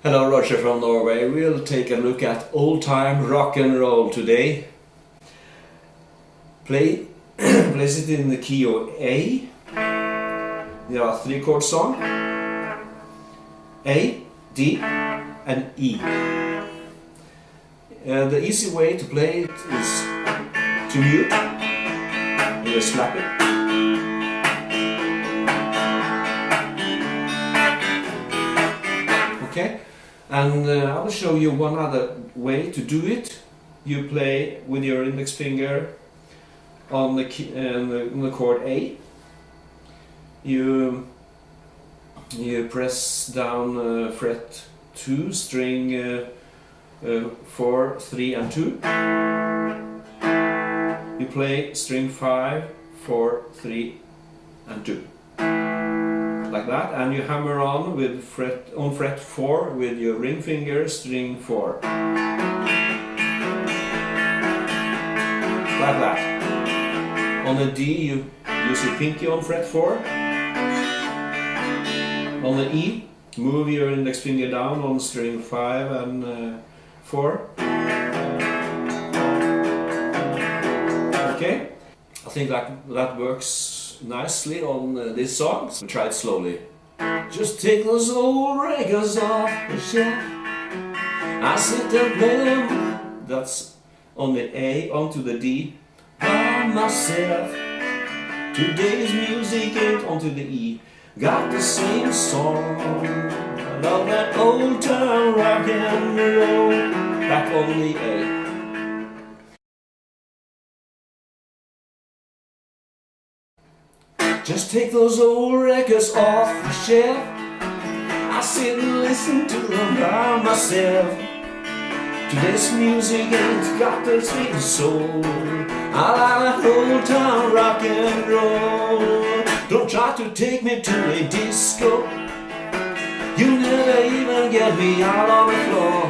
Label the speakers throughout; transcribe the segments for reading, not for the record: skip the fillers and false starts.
Speaker 1: Hello, Roger from Norway. We'll take a look at old-time rock and roll today. Place it in the key of A. There are three chords on: A, D, and E. The easy way to play it is to mute. You just slap it. Okay, and I will show you one other way to do it. You play with your index finger on the key, on the chord A. You press down fret 2, string 4, 3 and 2. You play string 5, 4, 3 and 2. Like that, and you hammer on with fret 4 with your ring finger, string 4. Like that. On the D you use your pinky on fret 4. On the E, move your index finger down on string 5 and 4. Okay, I think that works nicely on this song. So try it slowly. Just take those old records off the shelf. I sit and play them. That's on the A, onto the D by myself. Today's music ain't onto the E. Got the same song. I love that old time rock and roll. Back on the A. Just take those old records off the shelf. I sit and listen to them by myself. Today's music ain't got the sweet soul. I like that old time rock and roll. Don't try to take me to a disco. You'll never even get me out on the floor.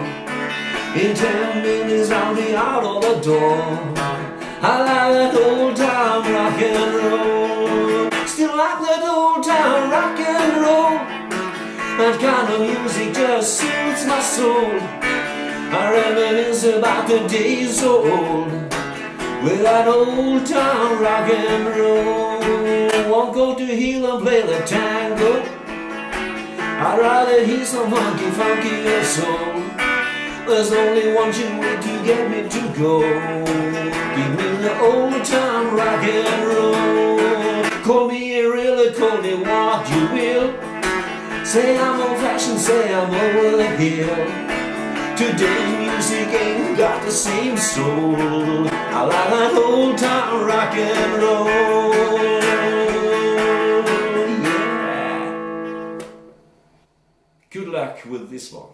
Speaker 1: In 10 minutes I'll be out of the door. I like that old time rock and roll. Still like that old time rock and roll. That kind of music just suits my soul. I reminisce about the days old with that old time rock and roll. Won't go to heel and play the tango. I'd rather hear some funky, funky soul. There's only one way to get me to go. Give me the old time rock and roll. Call me really, call me what you will. Say I'm old fashioned, say I'm over the hill. Today's music ain't got the same soul. I like that old time rock and roll. Yeah. Good luck with this one.